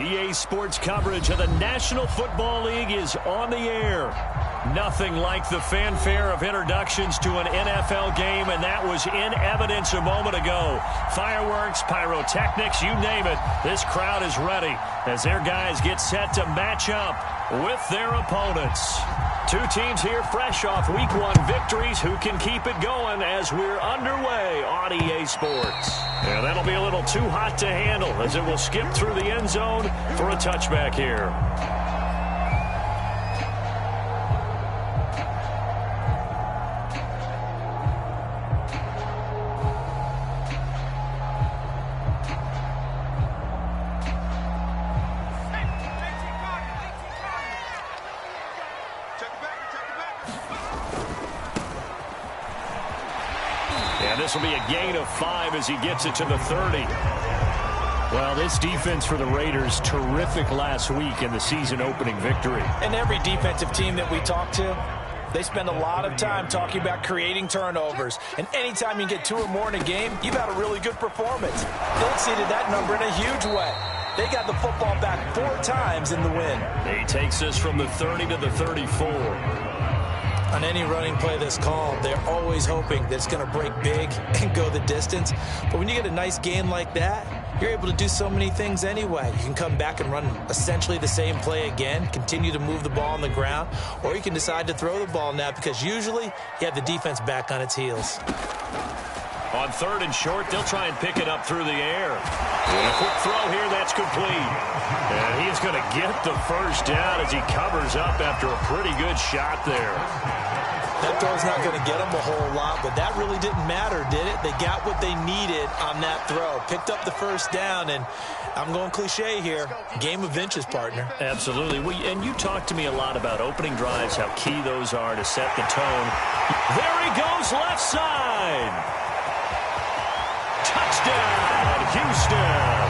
EA Sports coverage of the National Football League is on the air. Nothing like the fanfare of introductions to an NFL game, and that was in evidence a moment ago. Fireworks, pyrotechnics, you name it. This crowd is ready as their guys get set to match up with their opponents. Two teams here fresh off Week 1 victories. Who can keep it going as we're underway on EA Sports? Yeah, that'll be a little too hot to handle as it will skip through the end zone for a touchback here. This will be a gain of 5 as he gets it to the 30. Well, this defense for the Raiders, terrific last week in the season-opening victory. And every defensive team that we talk to, they spend a lot of time talking about creating turnovers. And anytime you get 2 or more in a game, you've had a really good performance. They exceeded that number in a huge way. They got the football back 4 times in the win. He takes us from the 30 to the 34. On any running play that's called, they're always hoping that it's going to break big and go the distance. But when you get a nice gain like that, you're able to do so many things anyway. You can come back and run essentially the same play again, continue to move the ball on the ground, or you can decide to throw the ball now because usually you have the defense back on its heels. On 3rd and short, they'll try and pick it up through the air. And a quick throw here, that's complete. And he's going to get the first down as he covers up after a pretty good shot there. That throw's not going to get them a whole lot, but that really didn't matter, did it? They got what they needed on that throw. Picked up the first down, and I'm going cliche here. Game of inches, partner. Absolutely. And you talk to me a lot about opening drives, how key those are to set the tone. There he goes, left side. Touchdown, Houston.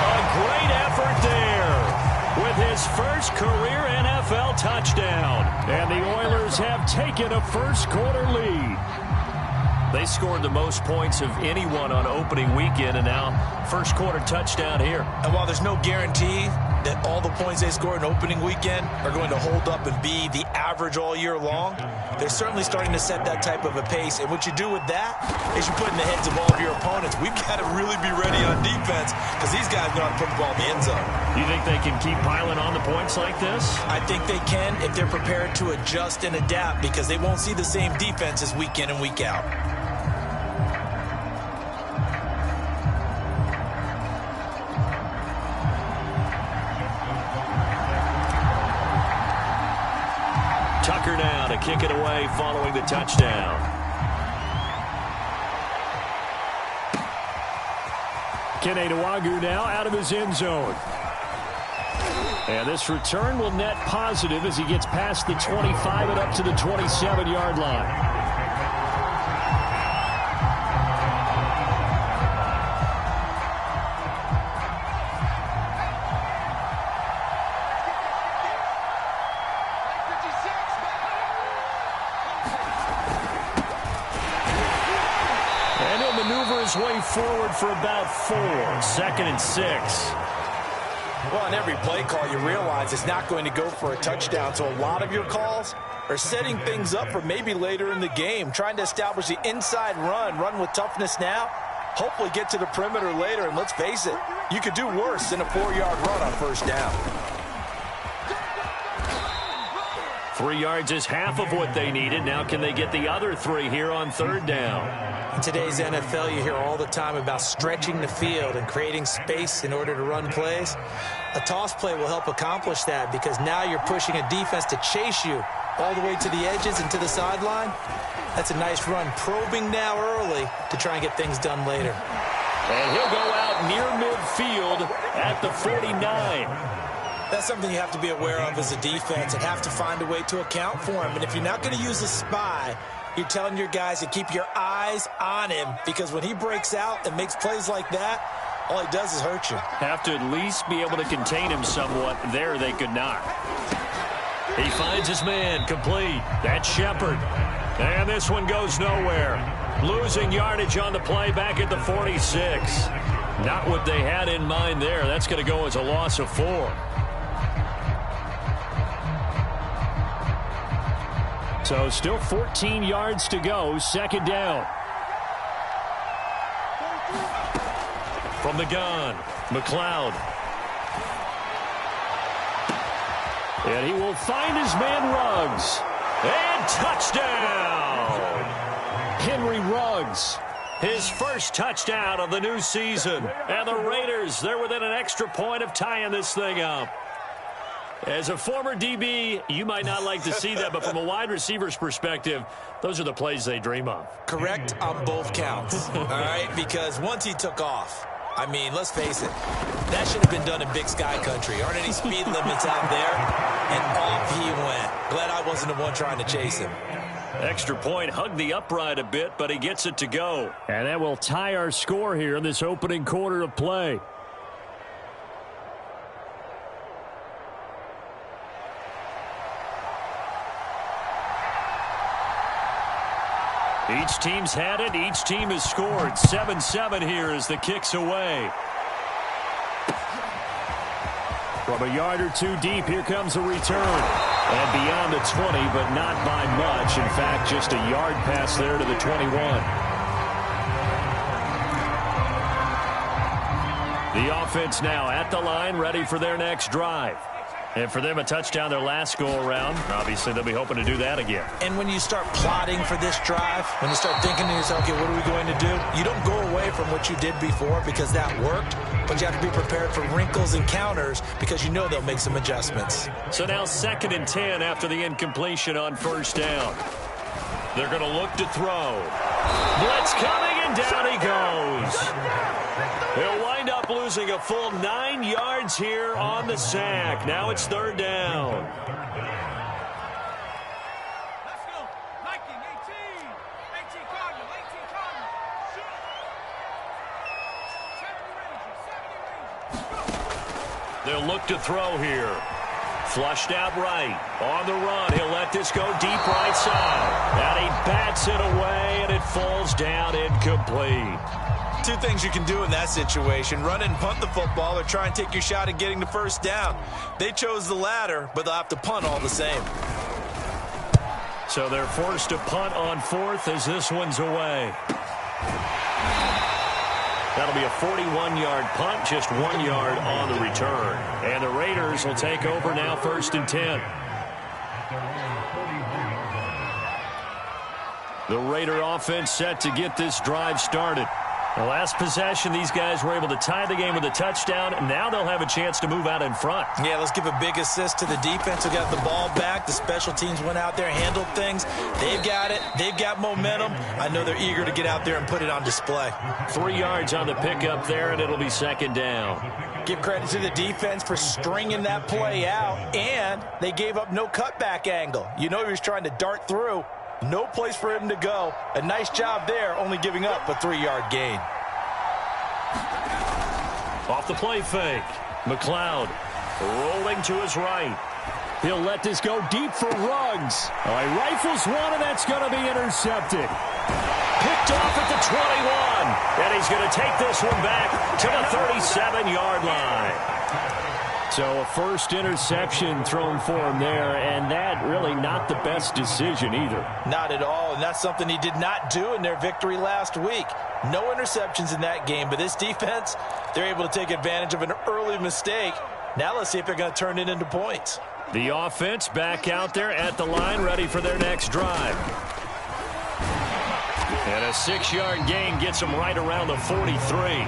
A great effort there with his first career NFL touchdown. And the Oilers have taken a first-quarter lead. They scored the most points of anyone on opening weekend, and now first-quarter touchdown here. And while there's no guarantee that all the points they scored in opening weekend are going to hold up and be the average all year long, they're certainly starting to set that type of a pace. And what you do with that is you put in the heads of all of your opponents, we've got to really be ready on defense because these guys know how to put the ball in the end zone. You think they can keep piling on the points like this? I think they can if they're prepared to adjust and adapt because they won't see the same defenses week in and week out. Tucker now to kick it away following the touchdown. Kene Nwangwu now out of his end zone. And this return will net positive as he gets past the 25 and up to the 27-yard line. Way forward for about 4. 2nd and 6. Well, on every play call, you realize it's not going to go for a touchdown. So a lot of your calls are setting things up for maybe later in the game, trying to establish the inside run with toughness now, hopefully get to the perimeter later. And let's face it, you could do worse than a 4-yard run on first down. 3 yards is half of what they needed. Now can they get the other 3 here on 3rd down? In today's NFL, you hear all the time about stretching the field and creating space in order to run plays. A toss play will help accomplish that because now you're pushing a defense to chase you all the way to the edges and to the sideline. That's a nice run, probing now early to try and get things done later. And he'll go out near midfield at the 49. That's something you have to be aware of as a defense and have to find a way to account for him. And if you're not going to use a spy, you're telling your guys to keep your eyes on him because when he breaks out and makes plays like that, all he does is hurt you. Have to at least be able to contain him somewhat. There they could not. He finds his man complete. That's Shepard. And this one goes nowhere. Losing yardage on the play back at the 46. Not what they had in mind there. That's going to go as a loss of 4. So still 14 yards to go. Second down. From the gun, McLeod. And he will find his man Ruggs. And touchdown! Henry Ruggs. His first touchdown of the new season. And the Raiders, they're within an extra point of tying this thing up. As a former DB, you might not like to see that, but from a wide receiver's perspective, those are the plays they dream of. Correct on both counts, all right? Because once he took off, I mean, let's face it, that should have been done in Big Sky country. Aren't any speed limits out there? And off he went. Glad I wasn't the one trying to chase him. Extra point, hugged the upright a bit, but he gets it to go. And that will tie our score here in this opening quarter of play. Each team's had it. Each team has scored. 7-7 here as the kick's away. From a yard or two deep, here comes a return. And beyond the 20, but not by much. In fact, just a yard pass there to the 21. The offense now at the line, ready for their next drive. And for them, a touchdown their last go-around. Obviously, they'll be hoping to do that again. And when you start plotting for this drive, when you start thinking to yourself, okay, what are we going to do? You don't go away from what you did before because that worked, but you have to be prepared for wrinkles and counters because you know they'll make some adjustments. So now 2nd and 10 after the incompletion on first down. They're going to look to throw. Blitz coming, and down he goes. He'll wind up losing a full 9 yards here on the sack. Now it's 3rd down. Let's go. 19, 18. 18 Cardinal, 18 Cardinal. Shoot. 70 Rangers, 70 Rangers. Go. They'll look to throw here. Flushed out right. On the run. He'll let this go deep right side. And he bats it away, and it falls down incomplete. Two things you can do in that situation: run and punt the football, or try and take your shot at getting the first down. They chose the latter, but they'll have to punt all the same. So they're forced to punt on 4th as this one's away. That'll be a 41-yard punt, just 1 yard on the return. And the Raiders will take over now, 1st and 10. The Raider offense set to get this drive started. The last possession, these guys were able to tie the game with a touchdown, and now they'll have a chance to move out in front. Yeah, let's give a big assist to the defense who got the ball back. The special teams went out there, handled things. They've got it. They've got momentum. I know they're eager to get out there and put it on display. 3 yards on the pickup there, and it'll be 2nd down. Give credit to the defense for stringing that play out, and they gave up no cutback angle. You know he was trying to dart through. No place for him to go. A nice job there, only giving up a 3-yard gain. Off the play fake. McLeod rolling to his right. He'll let this go deep for Ruggs. Oh, he rifles one, and that's going to be intercepted. Picked off at the 21. And he's going to take this one back to the 37-yard line. So a first interception thrown for him there, and that really not the best decision either. Not at all, and that's something he did not do in their victory last week. No interceptions in that game, but this defense, they're able to take advantage of an early mistake. Now let's see if they're going to turn it into points. The offense back out there at the line, ready for their next drive. And a 6-yard gain gets him right around the 43.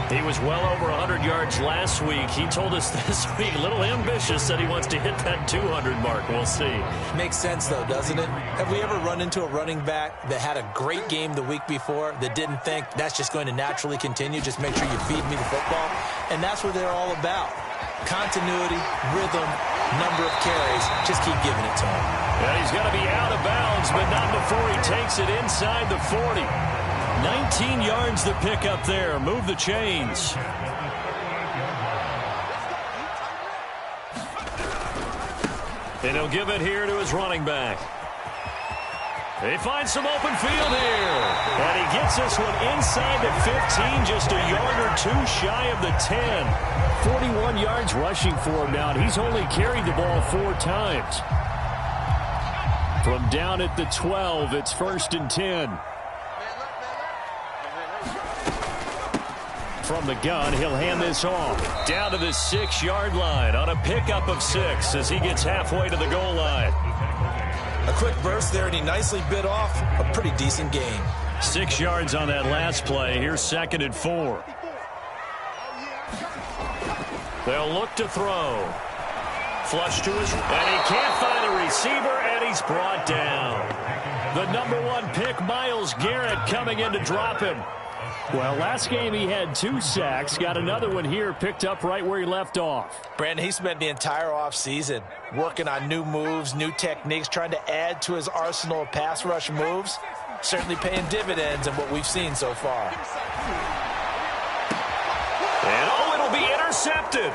He was well over 100 yards last week. He told us this week, a little ambitious, that he wants to hit that 200 mark. We'll see. Makes sense, though, doesn't it? Have we ever run into a running back that had a great game the week before that didn't think that's just going to naturally continue? Just make sure you feed me the football. And that's what they're all about. Continuity, rhythm, number of carries. Just keep giving it to him. And he's going to be out of bounds, but not before he takes it inside the 40. 19 yards to pick up there. Move the chains. And he'll give it here to his running back. They find some open field here. And he gets this one inside the 15, just a yard or two shy of the 10. 41 yards rushing for him now, and he's only carried the ball 4 times. From down at the 12, it's 1st and 10. From the gun, he'll hand this off. Down to the 6-yard line on a pickup of 6 as he gets halfway to the goal line. A quick burst there, and he nicely bit off a pretty decent gain. 6 yards on that last play. Here's 2nd and 4. They'll look to throw. Flush to his, and he can't find a receiver, and he's brought down. The #1 pick, Myles Garrett, coming in to drop him. Well, last game he had 2 sacks. Got another one here, picked up right where he left off. Brandon, he spent the entire offseason working on new moves, new techniques, trying to add to his arsenal of pass rush moves. Certainly paying dividends in what we've seen so far. And it'll be intercepted.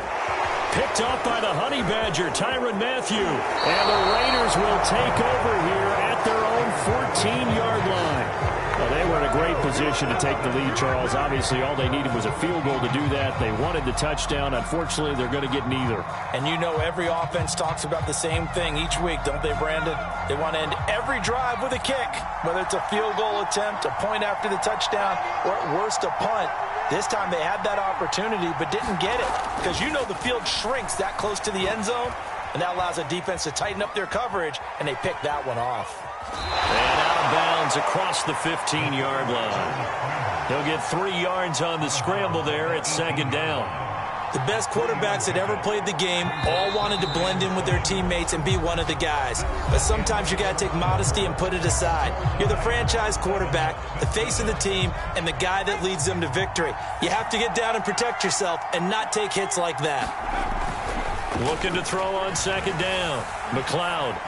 Picked off by the Honey Badger, Tyrann Mathieu. And the Raiders will take over here at their own 14-yard line. Well, they were in a great position to take the lead, Charles. Obviously, all they needed was a field goal to do that. They wanted the touchdown. Unfortunately, they're going to get neither. And you know every offense talks about the same thing each week, don't they, Brandon? They want to end every drive with a kick, whether it's a field goal attempt, a point after the touchdown, or at worst, a punt. This time they had that opportunity but didn't get it because you know the field shrinks that close to the end zone, and that allows a defense to tighten up their coverage, and they picked that one off. And out of bounds across the 15-yard line. He'll get 3 yards on the scramble there at 2nd down. The best quarterbacks that ever played the game all wanted to blend in with their teammates and be one of the guys. But sometimes you got to take modesty and put it aside. You're the franchise quarterback, the face of the team, and the guy that leads them to victory. You have to get down and protect yourself and not take hits like that. Looking to throw on 2nd down. McLeod.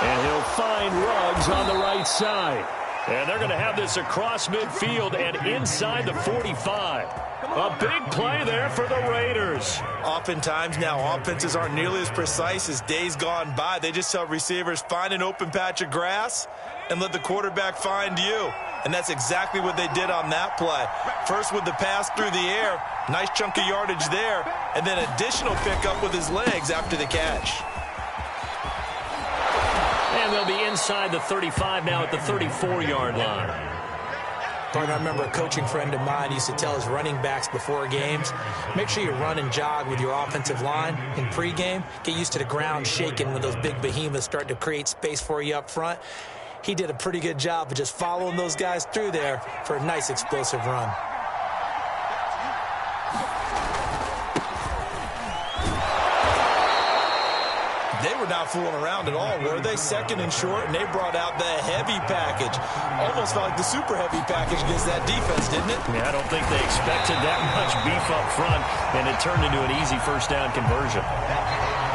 And he'll find Ruggs on the right side. And they're going to have this across midfield and inside the 45. A big play there for the Raiders. Oftentimes now, offenses aren't nearly as precise as days gone by. They just tell receivers, find an open patch of grass and let the quarterback find you. And that's exactly what they did on that play. First with the pass through the air, nice chunk of yardage there, and then additional pickup with his legs after the catch. And they'll be inside the 35 now at the 34-yard line. Partner, I remember a coaching friend of mine used to tell his running backs before games, make sure you run and jog with your offensive line in pregame. Get used to the ground shaking when those big behemoths start to create space for you up front. He did a pretty good job of just following those guys through there for a nice explosive run. They were not fooling around at all, were they? 2nd and short, and they brought out the heavy package. Almost felt like the super heavy package against that defense, didn't it? Yeah, I don't think they expected that much beef up front, and it turned into an easy 1st down conversion.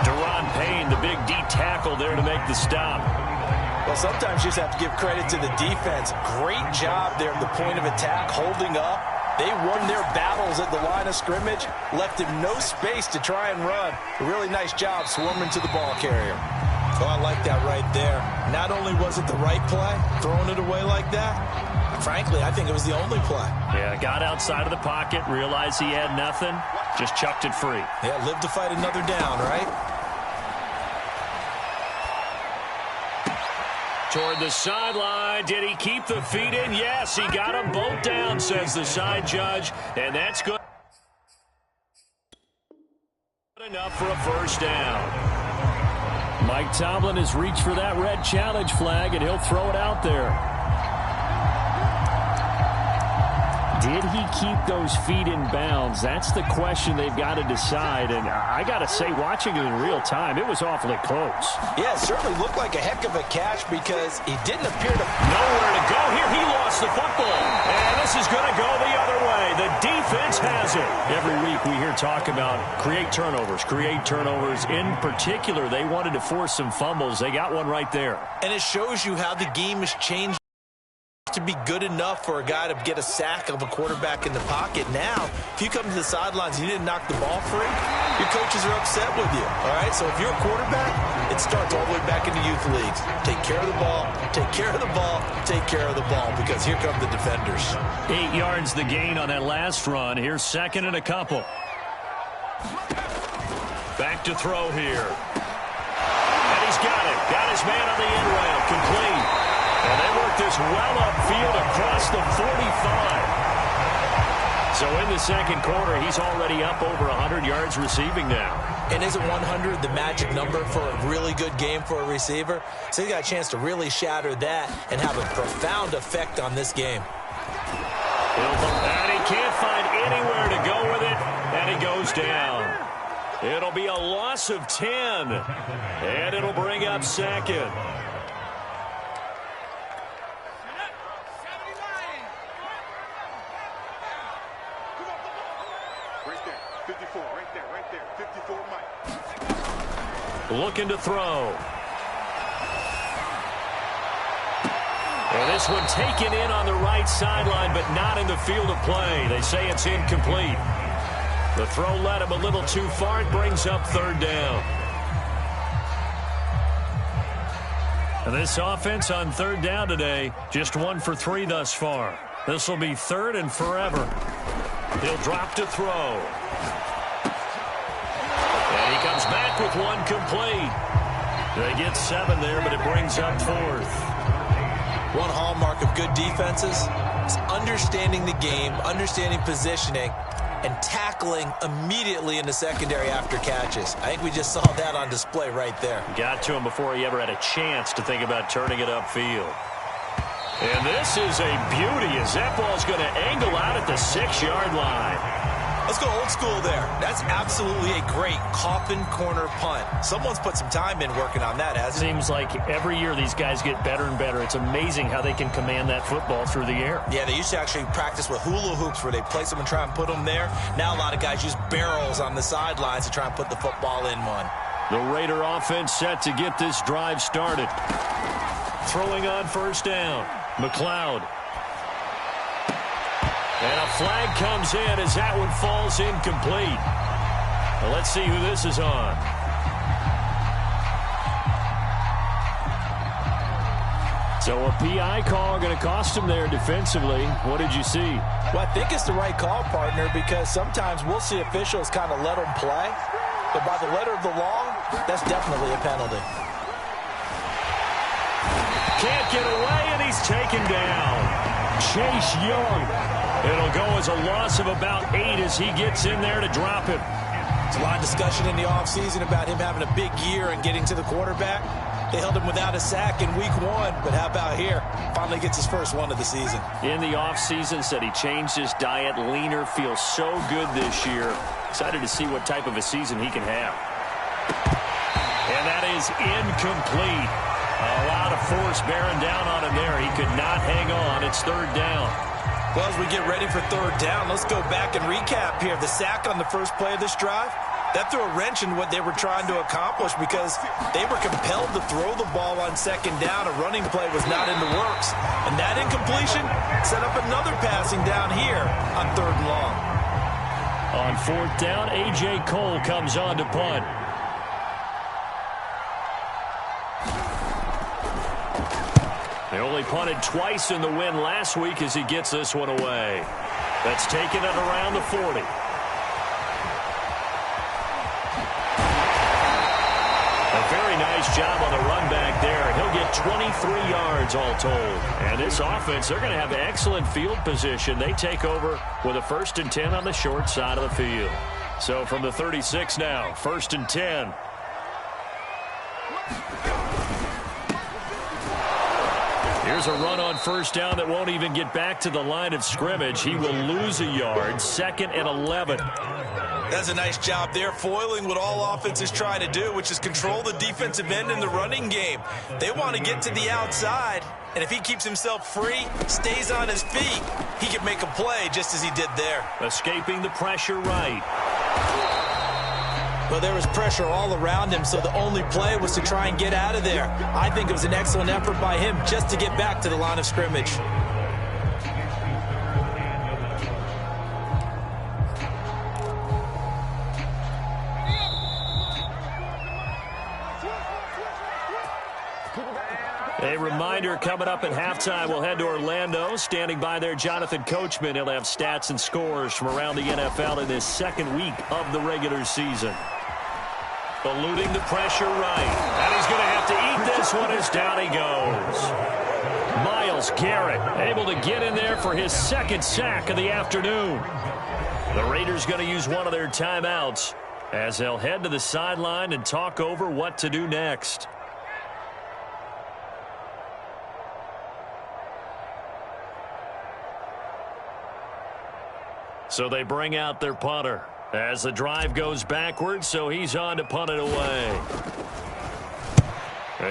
Deron Payne, the big D tackle there to make the stop. Well, sometimes you just have to give credit to the defense. Great job there at the point of attack, holding up. They won their battles at the line of scrimmage, left him no space to try and run. A really nice job swarming to the ball carrier. Oh, I like that right there. Not only was it the right play, throwing it away like that, frankly, I think it was the only play. Yeah, got outside of the pocket, realized he had nothing, just chucked it free. Yeah, live to fight another down, right? Toward the sideline. Did he keep the feet in? Yes, he got them both down, says the side judge. And that's good enough for a 1st down. Mike Tomlin has reached for that red challenge flag, and he'll throw it out there. Did he keep those feet in bounds? That's the question they've got to decide. And I got to say, watching it in real time, it was awfully close. Yeah, it certainly looked like a heck of a catch because he didn't appear to... Nowhere to go here. He lost the football. And this is going to go the other way. The defense has it. Every week we hear talk about create turnovers. In particular, they wanted to force some fumbles. They got one right there. And it shows you how the game has changed to be good enough for a guy to get a sack of a quarterback in the pocket. Now, if you come to the sidelines and you didn't knock the ball free, your coaches are upset with you, all right? So if you're a quarterback, it starts all the way back in the youth leagues. Take care of the ball, take care of the ball, take care of the ball, because here come the defenders. 8 yards the gain on that last run. Here's second and a couple. Back to throw here. And he's got it. Got his man on the end rail. Complete. And they work this well upfield across the 45. So in the second quarter, he's already up over 100 yards receiving now. And isn't 100 the magic number for a really good game for a receiver? So he's got a chance to really shatter that and have a profound effect on this game. And he can't find anywhere to go with it, and he goes down. It'll be a loss of 10, and it'll bring up second. Looking to throw. And this one taken in on the right sideline, but not in the field of play. They say it's incomplete. The throw led him a little too far. It brings up third down. And this offense on third down today, just 1 for 3 thus far. This will be third and forever. He'll drop to throw. And he comes back with one complete. They get 7 there, but it brings up fourth. One hallmark of good defenses is understanding the game, understanding positioning, and tackling immediately in the secondary after catches. I think we just saw that on display right there. Got to him before he ever had a chance to think about turning it upfield. And this is a beauty as that ball's going to angle out at the 6-yard line. Let's go old school there. That's absolutely a great coffin corner punt. Someone's put some time in working on that, hasn't it? Seems like every year these guys get better and better. It's amazing how they can command that football through the air. Yeah, they used to actually practice with hula hoops where they place them and try and put them there. Now a lot of guys use barrels on the sidelines to try and put the football in one. The Raider offense set to get this drive started. Throwing on first down. McLeod. And a flag comes in as that one falls incomplete. Well, let's see who this is on. So a PI call going to cost him there defensively. What did you see? Well, I think it's the right call, partner, because sometimes we'll see officials kind of let them play. But by the letter of the law, that's definitely a penalty. Can't get away, and he's taken down. Chase Young. It'll go as a loss of about 8 as he gets in there to drop him. There's a lot of discussion in the offseason about him having a big year and getting to the quarterback. They held him without a sack in week 1, but how about here? Finally gets his first one of the season. In the offseason, said he changed his diet, leaner, feels so good this year. Excited to see what type of a season he can have. And that is incomplete. A lot of force bearing down on him there. He could not hang on. It's third down. Well, as we get ready for third down, let's go back and recap here. The sack on the first play of this drive, that threw a wrench in what they were trying to accomplish because they were compelled to throw the ball on second down. A running play was not in the works. And that incompletion set up another passing down here on third and long. On fourth down, A.J. Cole comes on to punt. They only punted twice in the win last week as he gets this one away. That's taken it around the 40. A very nice job on the run back there. He'll get 23 yards all told. And this offense, they're going to have excellent field position. They take over with a 1st and 10 on the short side of the field. So from the 36 now, 1st and 10. Here's a run on first down that won't even get back to the line of scrimmage. He will lose a yard. 2nd and 11. That's a nice job there, foiling what all offenses try to do, which is control the defensive end in the running game. They want to get to the outside, and if he keeps himself free, stays on his feet, he can make a play just as he did there. Escaping the pressure right. Well, there was pressure all around him, so the only play was to try and get out of there. I think it was an excellent effort by him just to get back to the line of scrimmage. A reminder coming up at halftime, we'll head to Orlando. Standing by there, Jonathan Coachman. He'll have stats and scores from around the NFL in this second week of the regular season. Eluding the pressure right. And he's going to have to eat this one as down he goes. Myles Garrett able to get in there for his second sack of the afternoon. The Raiders going to use one of their timeouts as they'll head to the sideline and talk over what to do next. So they bring out their punter as the drive goes backwards, so he's on to punt it away.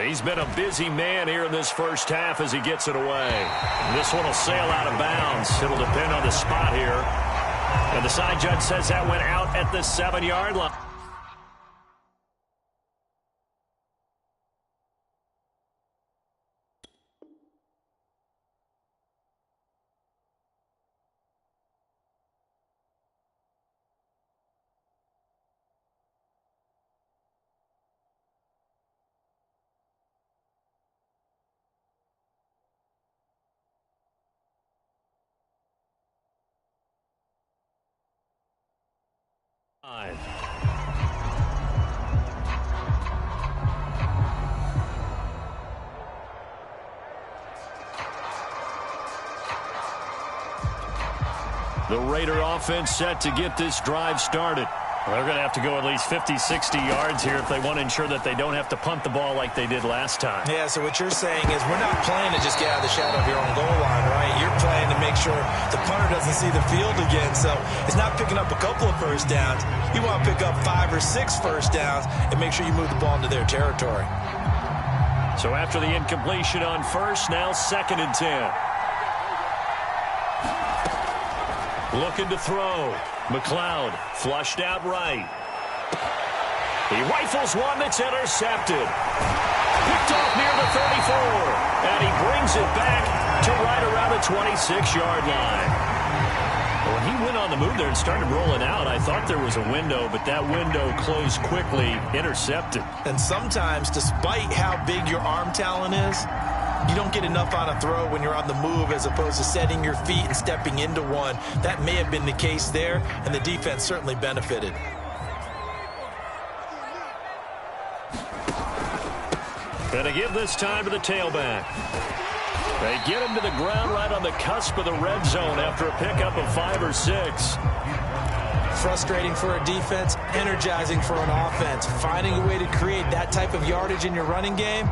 He's been a busy man here in this first half as he gets it away. This one will sail out of bounds. It'll depend on the spot here. And the side judge says that went out at the 7-yard line. The Raider offense set to get this drive started. They're going to have to go at least 50, 60 yards here if they want to ensure that they don't have to punt the ball like they did last time. Yeah, so what you're saying is we're not playing to just get out of the shadow of your own goal line, right? You're playing to make sure the punter doesn't see the field again. So it's not picking up a couple of first downs. You want to pick up 5 or 6 first downs and make sure you move the ball into their territory. So after the incompletion on first, now 2nd and 10. Looking to throw. McLeod flushed out right. He rifles one that's intercepted. Picked off near the 34. And he brings it back to right around the 26-yard line. When he went on the move there and started rolling out, I thought there was a window, but that window closed quickly, intercepted. And sometimes, despite how big your arm talent is, you don't get enough on a throw when you're on the move as opposed to setting your feet and stepping into one. That may have been the case there, and the defense certainly benefited. Gonna give this time to the tailback. They get him to the ground right on the cusp of the red zone after a pickup of 5 or 6. Frustrating for a defense, energizing for an offense. Finding a way to create that type of yardage in your running game,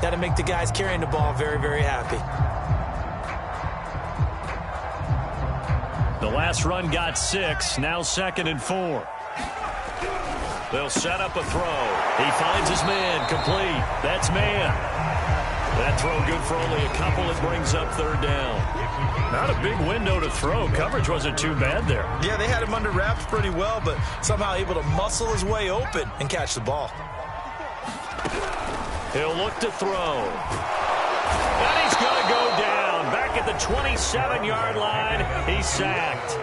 that'll make the guys carrying the ball very, very happy. The last run got 6, now 2nd and 4. They'll set up a throw. He finds his man, complete. That's man. That throw good for only a couple. It brings up 3rd down. Not a big window to throw. Coverage wasn't too bad there. Yeah, they had him under wraps pretty well, but somehow able to muscle his way open and catch the ball. He'll look to throw. And he's going to go down. Back at the 27-yard line, he's sacked.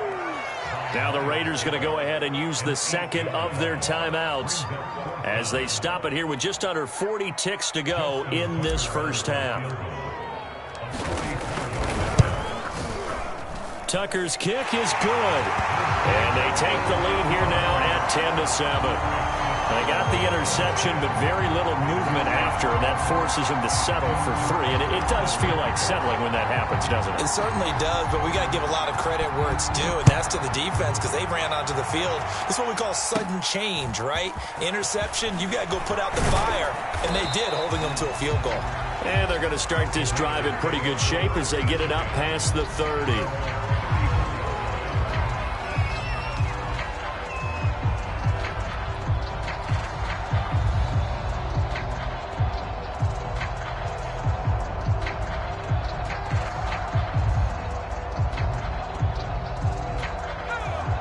Now the Raiders going to go ahead and use the 2nd of their timeouts as they stop it here with just under 40 ticks to go in this first half. Tucker's kick is good. And they take the lead here now at 10-7. They got the interception, but very little movement after, and that forces him to settle for 3. And it does feel like settling when that happens, doesn't it? It certainly does, but we got to give a lot of credit where it's due, and that's to the defense because they ran onto the field. This is what we call sudden change, right? Interception, you got to go put out the fire, and they did, holding them to a field goal. And they're going to start this drive in pretty good shape as they get it up past the 30.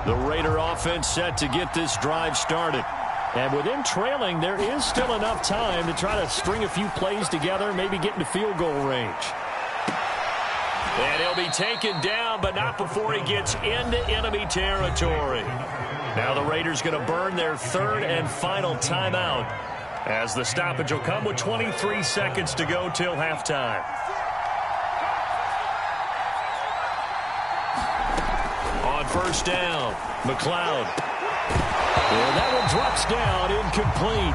The Raider offense set to get this drive started. And with him trailing, there is still enough time to try to string a few plays together, maybe get into field goal range. And he'll be taken down, but not before he gets into enemy territory. Now the Raiders going to burn their 3rd and final timeout As the stoppage will come with 23 seconds to go till halftime. On first down, McLeod. And that one drops down, incomplete.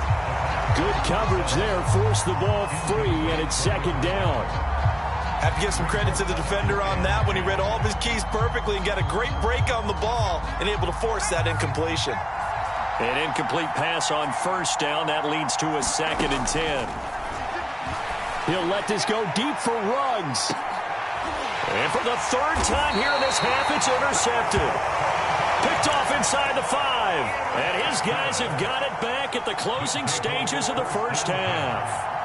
Good coverage there, forced the ball free, and it's second down. Have to give some credit to the defender on that when he read all of his keys perfectly and got a great break on the ball and able to force that incompletion. An incomplete pass on first down. That leads to a 2nd and 10. He'll let this go deep for Ruggs. And for the 3rd time here in this half, it's intercepted. Picked off inside the 5. And his guys have got it back at the closing stages of the first half.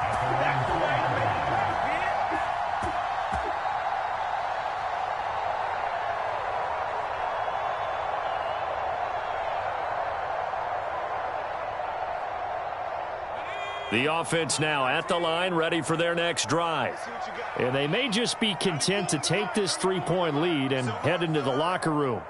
The offense now at the line, ready for their next drive. And they may just be content to take this 3-point lead and head into the locker room.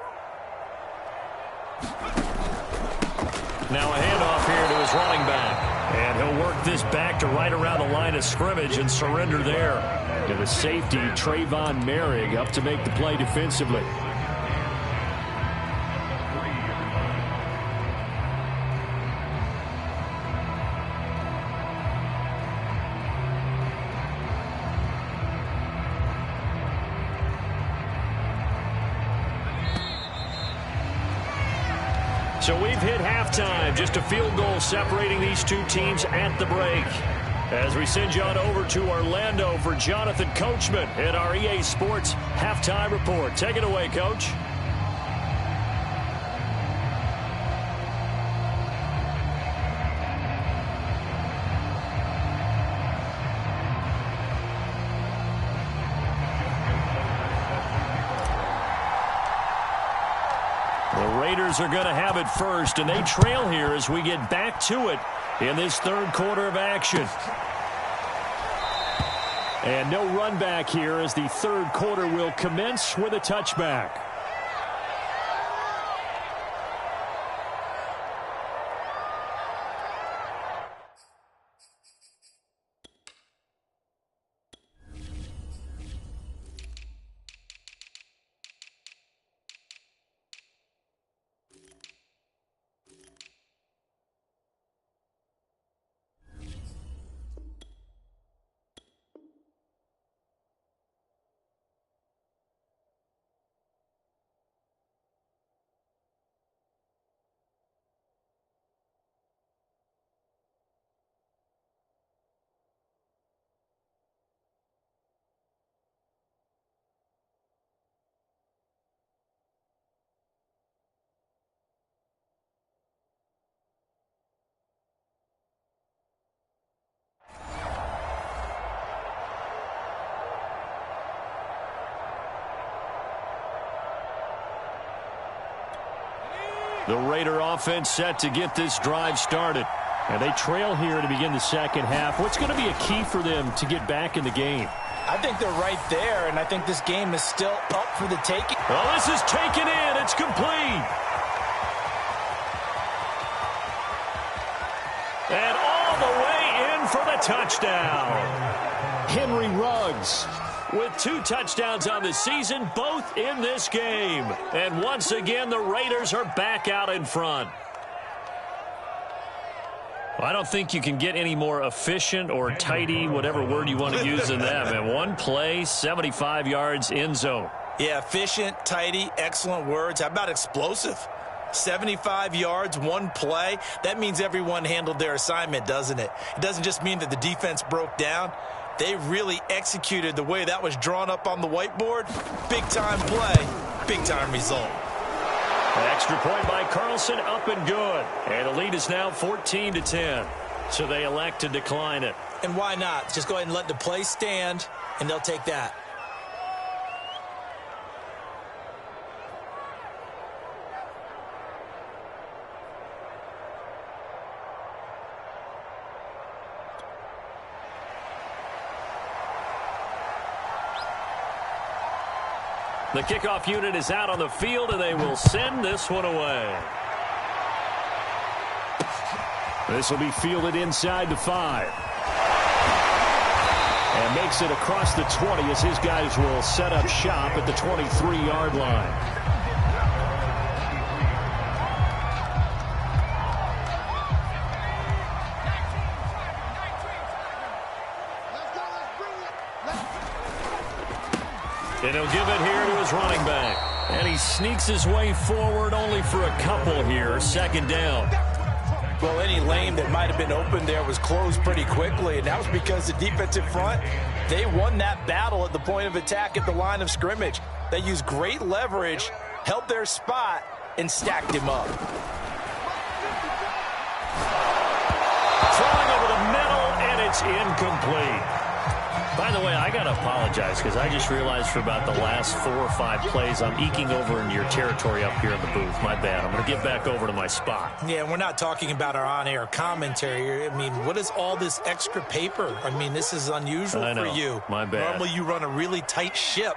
Now a handoff here to his running back. And he'll work this back to right around the line of scrimmage and surrender there. To the safety, Trayvon Merrick, up to make the play defensively. So we've hit halftime, just a field goal separating these two teams at the break. As we send you on over to Orlando for Jonathan Coachman at our EA Sports Halftime Report. Take it away, Coach. Raiders are going to have it first, and they trail here as we get back to it in this 3rd quarter of action. And no run back here as the 3rd quarter will commence with a touchback. The Raider offense set to get this drive started. And they trail here to begin the second half. What's going to be a key for them to get back in the game? I think they're right there, and I think this game is still up for the taking. Well, this is taken in. It's complete. And all the way in for the touchdown. Henry Ruggs with 2 touchdowns on the season, both in this game. And once again, the Raiders are back out in front. Well, I don't think you can get any more efficient or tidy, whatever word you want to use than that. And 1 play, 75 yards, end zone. Yeah, efficient, tidy, excellent words. How about explosive? 75 yards, 1 play. That means everyone handled their assignment, doesn't it? It doesn't just mean that the defense broke down. They really executed the way that was drawn up on the whiteboard. Big-time play, big-time result. Extra point by Carlson, up and good. And the lead is now 14-10. So they elect to decline it. And why not? Just go ahead and let the play stand, and they'll take that. The kickoff unit is out on the field, and they will send this one away. This will be fielded inside the 5. And makes it across the 20 as his guys will set up shop at the 23-yard line. And he'll give it here to his running back. And he sneaks his way forward only for a couple here. 2nd down. Well, any lane that might have been open there was closed pretty quickly, and that was because the defensive front, they won that battle at the point of attack at the line of scrimmage. They used great leverage, held their spot, and stacked him up. Throwing over the middle, and it's incomplete. By the way, I got to apologize because I just realized for about the last 4 or 5 plays, I'm eking over in your territory up here in the booth. My bad. I'm going to get back over to my spot. Yeah, we're not talking about our on-air commentary. I mean, what is all this extra paper? I mean, this is unusual for you. My bad. Normally you run a really tight ship.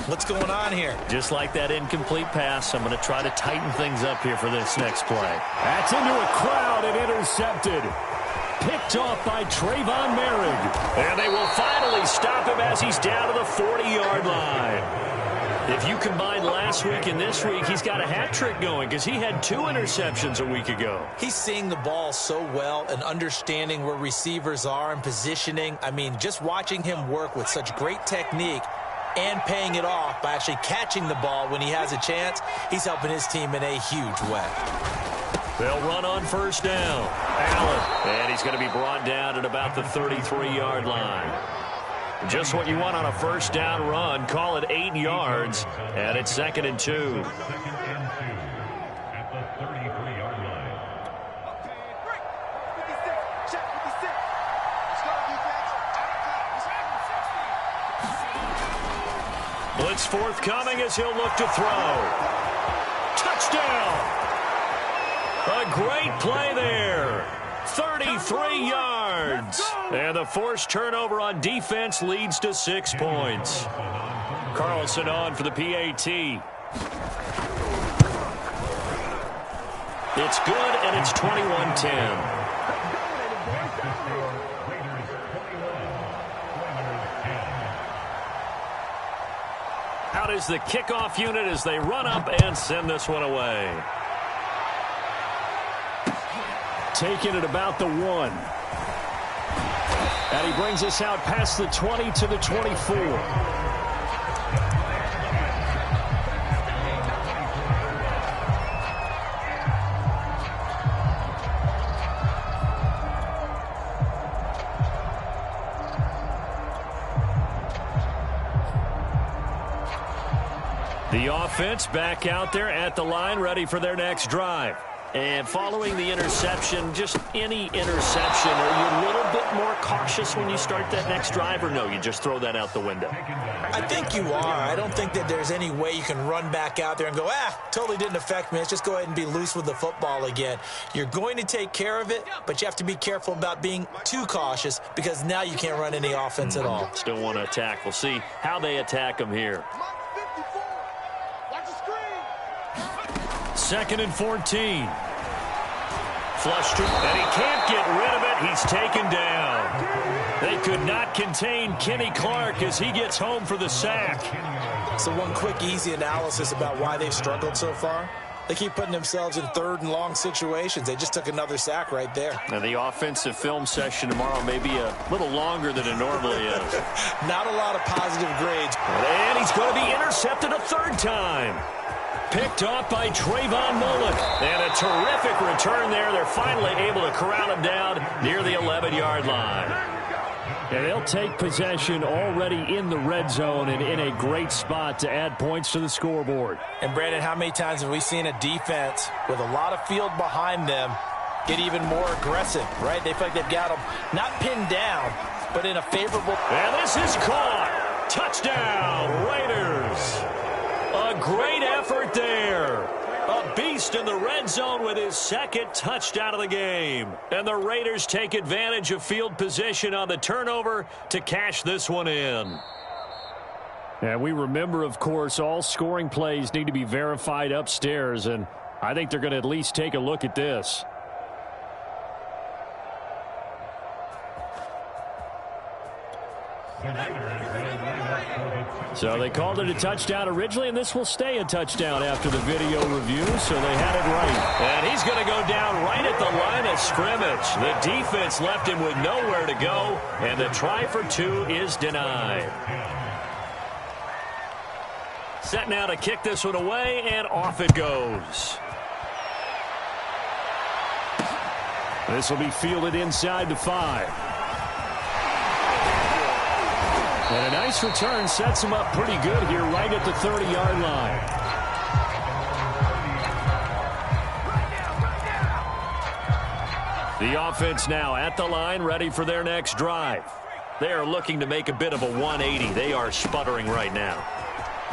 What's going on here? Just like that incomplete pass, I'm going to try to tighten things up here for this next play. That's into a crowd and intercepted. Picked off by Trayvon Merrick. And they will finally stop him as he's down to the 40-yard line. If you combine last week and this week, he's got a hat trick going because he had 2 interceptions a week ago. He's seeing the ball so well and understanding where receivers are and positioning. I mean, just watching him work with such great technique and paying it off by actually catching the ball when he has a chance, he's helping his team in a huge way. They'll run on 1st down. Allen. And he's going to be brought down at about the 33-yard line. Just what you want on a 1st down run. Call it 8 yards. And it's 2nd and 2. Blitz forthcoming as he'll look to throw. Touchdown! A great play there. 33 yards. And the forced turnover on defense leads to 6 points. Carlson on for the PAT. It's good, and it's 21-10. Out is the kickoff unit as they run up and send this one away. Taken at about the 1. And he brings us out past the 20 to the 24. The offense back out there at the line, ready for their next drive. And following the interception, just any interception, are you a little bit more cautious when you start that next drive, or no, you just throw that out the window? I think you are. I don't think that there's any way you can run back out there and go, totally didn't affect me. Let's just go ahead and be loose with the football again. You're going to take care of it, but you have to be careful about being too cautious because now you can't run any offense at all. Still want to attack. We'll see how they attack them here. 2nd and 14. Flushed, and he can't get rid of it. He's taken down. They could not contain Kenny Clark as he gets home for the sack. So one quick, easy analysis about why they've struggled so far. They keep putting themselves in 3rd and long situations. They just took another sack right there. Now, the offensive film session tomorrow may be a little longer than it normally is. Not a lot of positive grades. And he's going to be intercepted a 3rd time. Picked off by Trayvon Mullen. And a terrific return there. They're finally able to corral him down near the 11-yard line. And they'll take possession already in the red zone and in a great spot to add points to the scoreboard. And, Brandon, how many times have we seen a defense with a lot of field behind them get even more aggressive, right? They feel like they've got them not pinned down, but in a favorable... And this is caught. Touchdown, Raiders. A great effort there. A beast in the red zone with his 2nd touchdown of the game. And the Raiders take advantage of field position on the turnover to cash this one in. And we remember, of course, all scoring plays need to be verified upstairs, and I think they're going to at least take a look at this. So they called it a touchdown originally, and this will stay a touchdown after the video review, so they had it right. And he's going to go down right at the line of scrimmage. The defense left him with nowhere to go, and the try for two is denied. Set now to kick this one away, and off it goes. This will be fielded inside the 5. And a nice return sets him up pretty good here right at the 30-yard line. The offense now at the line, ready for their next drive. They are looking to make a bit of a 180. They are sputtering right now.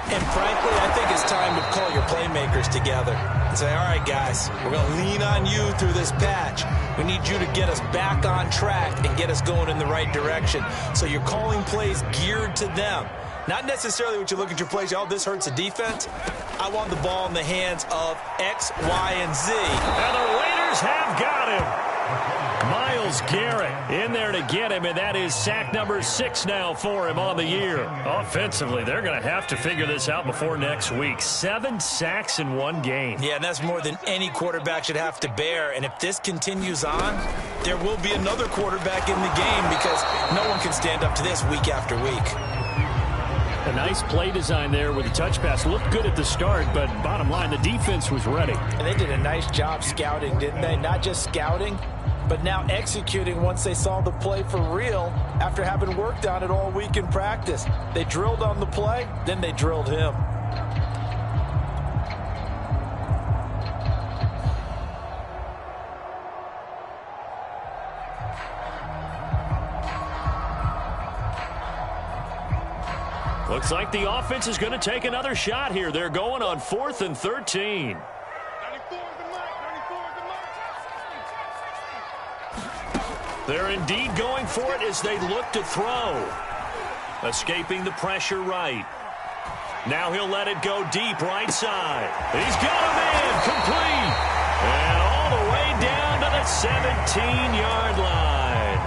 And frankly, I think it's time to call your playmakers together and say, all right, guys, we're going to lean on you through this patch. We need you to get us back on track and get us going in the right direction. So you're calling plays geared to them. Not necessarily what you look at your plays, oh, this hurts the defense. I want the ball in the hands of X, Y, and Z. And the Raiders have got him. Myles Garrett in there to get him, and that is sack number 6 now for him on the year. Offensively, they're going to have to figure this out before next week. 7 sacks in one game. Yeah, and that's more than any quarterback should have to bear. And if this continues on, there will be another quarterback in the game because no one can stand up to this week after week. A nice play design there with the touch pass. Looked good at the start, but bottom line, the defense was ready. And they did a nice job scouting, didn't they? Not just scouting, but now executing once they saw the play for real after having worked on it all week in practice. They drilled on the play, then they drilled him. Looks like the offense is going to take another shot here. They're going on 4th and 13. They're indeed going for it as they look to throw. Escaping the pressure right. Now he'll let it go deep right side. He's got a man complete. And all the way down to the 17-yard line.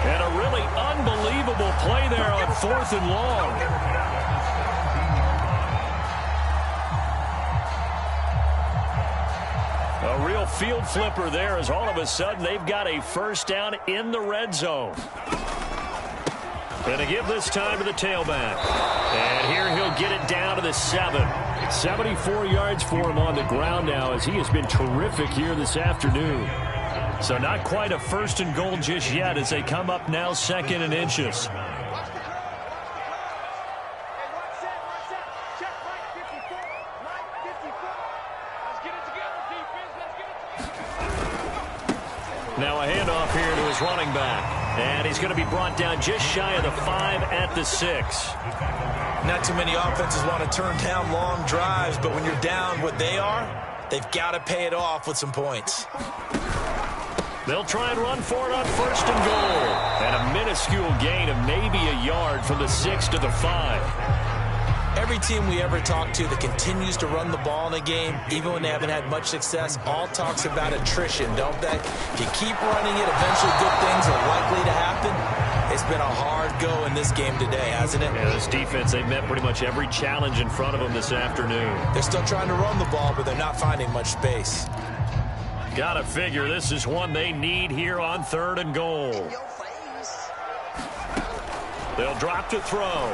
And a really unbelievable play there on 4th and long. A real field flipper there as all of a sudden they've got a first down in the red zone. Going to give this time to the tailback. And here he'll get it down to the 7. 74 yards for him on the ground now as he has been terrific here this afternoon. So not quite a 1st and goal just yet as they come up now 2nd and inches. Now a handoff here to his running back. And he's going to be brought down just shy of the 5 at the 6. Not too many offenses want to turn down long drives, but when you're down what they are, they've got to pay it off with some points. They'll try and run for it on 1st and goal. And a minuscule gain of maybe a yard from the 6 to the 5. Every team we ever talk to that continues to run the ball in a game, even when they haven't had much success, all talks about attrition, don't they? If you keep running it, eventually good things are likely to happen. It's been a hard go in this game today, hasn't it? Yeah, this defense, they've met pretty much every challenge in front of them this afternoon. They're still trying to run the ball, but they're not finding much space. Gotta figure this is one they need here on 3rd and goal. They'll drop to throw.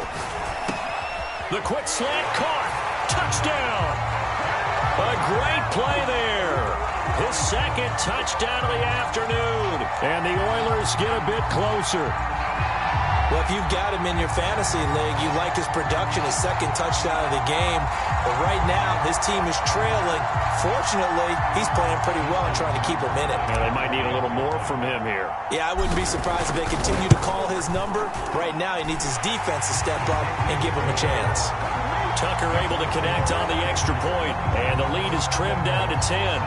The quick slant caught. Touchdown. A great play there. His 2nd touchdown of the afternoon. And the Oilers get a bit closer. Well, if you've got him in your fantasy league, you like his production, his 2nd touchdown of the game. But right now, his team is trailing. Fortunately, he's playing pretty well and trying to keep him in it. Yeah, they might need a little more from him here. Yeah, I wouldn't be surprised if they continue to call his number. Right now, he needs his defense to step up and give him a chance. Tucker able to connect on the extra point, and the lead is trimmed down to 10.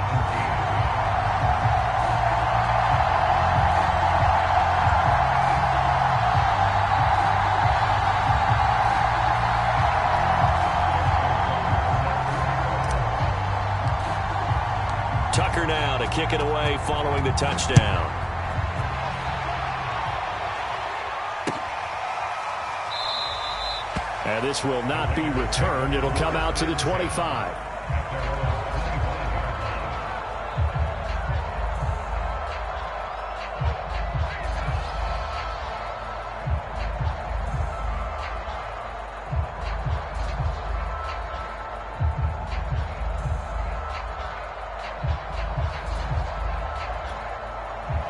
Tucker now to kick it away following the touchdown. And this will not be returned. It'll come out to the 25.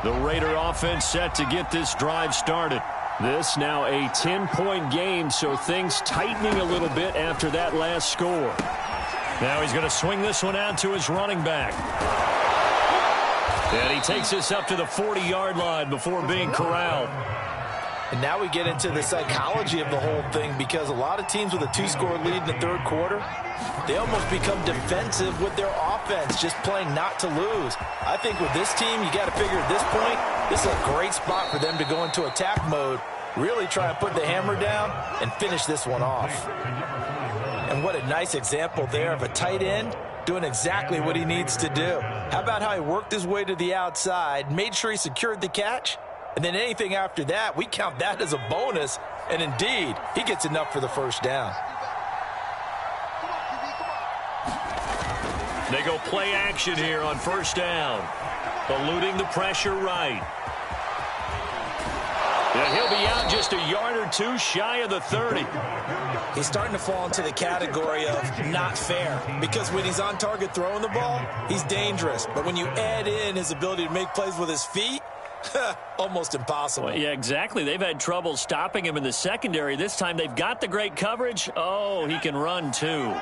The Raider offense set to get this drive started. This now a 10-point game, so things tightening a little bit after that last score. Now he's going to swing this one out to his running back. And he takes this up to the 40-yard line before being corralled. And now we get into the psychology of the whole thing, because a lot of teams with a 2-score lead in the third quarter, they almost become defensive with their offense, just playing not to lose. I think with this team, you got to figure at this point, this is a great spot for them to go into attack mode, really try to put the hammer down and finish this one off. And what a nice example there of a tight end doing exactly what he needs to do. How about how he worked his way to the outside, made sure he secured the catch, and then anything after that, we count that as a bonus. And indeed, he gets enough for the first down. They go play action here on first down. Eluding the pressure right. And he'll be out just a yard or two shy of the 30. He's starting to fall into the category of not fair, because when he's on target throwing the ball, he's dangerous. But when you add in his ability to make plays with his feet, almost impossible. Well, yeah, exactly. They've had trouble stopping him in the secondary. This time they've got the great coverage. Oh, he can run too.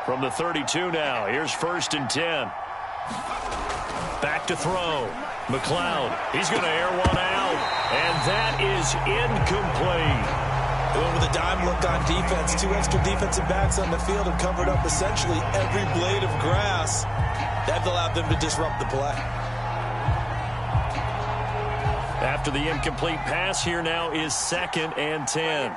From the 32 now. Here's 1st and 10. Back to throw. McLeod. He's going to air one out. And that is incomplete. With a dime look on defense, 2 extra defensive backs on the field have covered up essentially every blade of grass. That allowed them to disrupt the play. After the incomplete pass, here now is 2nd and 10.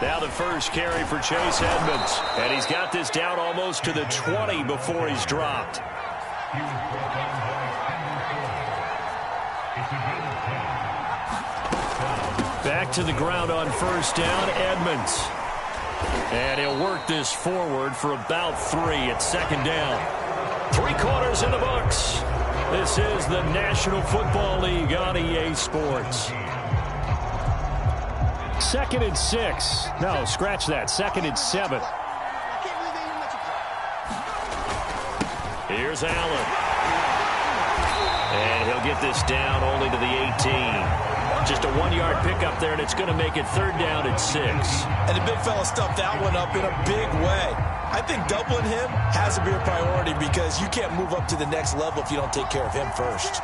Now the first carry for Chase Edmonds. And he's got this down almost to the 20 before he's dropped. Back to the ground on first down, Edmonds. And he'll work this forward for about 3 at 2nd down. 3 quarters in the books. This is the National Football League on EA Sports. 2nd and 6. No, scratch that. 2nd and 7. Here's Allen. And he'll get this down only to the 18. Just a 1-yard pickup there, and it's going to make it 3rd down at 6. And the big fella stuffed that one up in a big way. I think doubling him has to be a priority, because you can't move up to the next level if you don't take care of him first.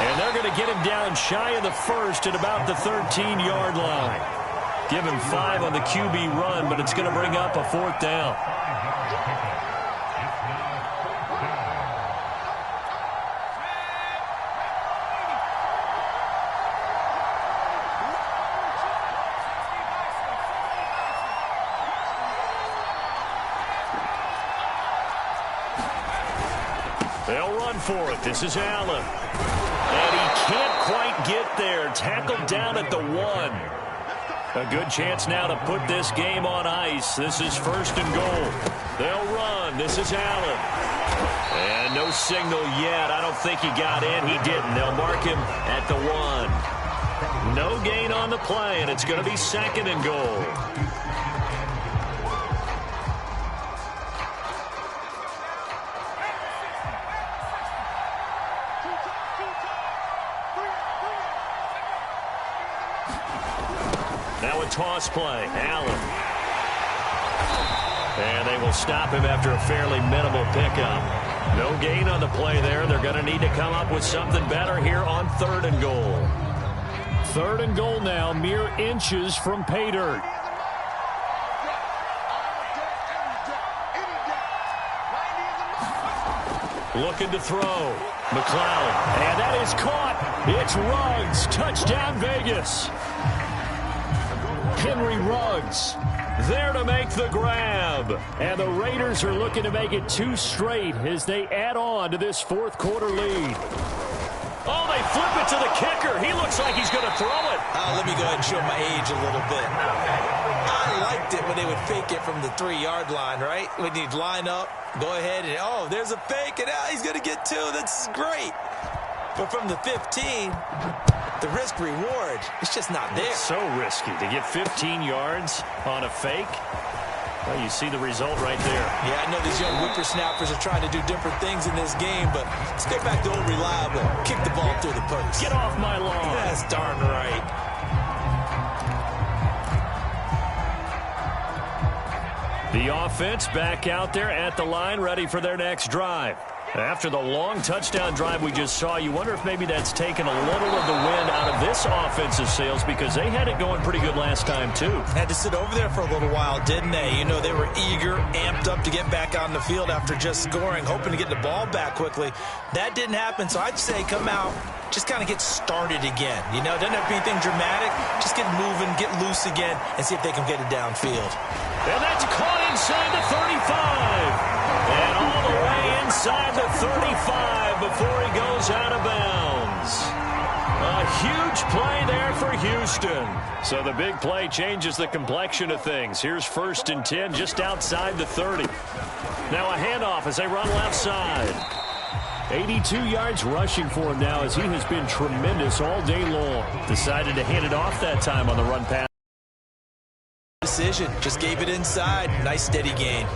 And they're going to get him down shy of the 1st at about the 13-yard line. Give him 5 on the QB run, but it's going to bring up a 4th down. They'll run for it. This is Allen. And he can't quite get there. Tackled down at the 1. A good chance now to put this game on ice. This is 1st and goal. They'll run. This is Allen. And no signal yet. I don't think he got in. He didn't. They'll mark him at the 1. No gain on the play, and it's going to be 2nd and goal. Now a toss play. Allen. And they will stop him after a fairly minimal pickup. No gain on the play there. They're going to need to come up with something better here on 3rd and goal. 3rd and goal now, mere inches from pay dirt. Looking to throw. McLeod. And that is caught. It's Ruggs. Touchdown, Vegas. Henry Ruggs there to make the grab. And the Raiders are looking to make it 2 straight as they add on to this fourth quarter lead. Oh, they flip it to the kicker. He looks like he's going to throw it. Let me go ahead and show my age a little bit. I liked it when they would fake it from the 3-yard line, right? When you'd line up, go ahead, and oh, there's a fake, and he's going to get 2. That's great. But from the 15, the risk-reward, it's just not there. It's so risky to get 15 yards on a fake. Well, you see the result right there. Yeah, I know these young whippersnappers are trying to do different things in this game, but let's go back to old reliable. Kick the ball through the post. Get off my lawn. That's darn right. The offense back out there at the line, ready for their next drive. After the long touchdown drive we just saw, you wonder if maybe that's taken a little of the wind out of this offensive sails, because they had it going pretty good last time too. Had to sit over there for a little while, didn't they? You know, they were eager, amped up to get back on the field after just scoring, hoping to get the ball back quickly. That didn't happen, so I'd say come out, just kind of get started again. You know, doesn't have to be anything dramatic. Just get moving, get loose again, and see if they can get it downfield. And that's caught inside the 35. And all the way inside the 35 before he goes out of bounds. A huge play there for Houston. So the big play changes the complexion of things. Here's 1st and 10 just outside the 30. Now a handoff as they run left side. 82 yards rushing for him now as he has been tremendous all day long. Decided to hand it off that time on the run pass. Decision, just gave it inside. Nice steady gain.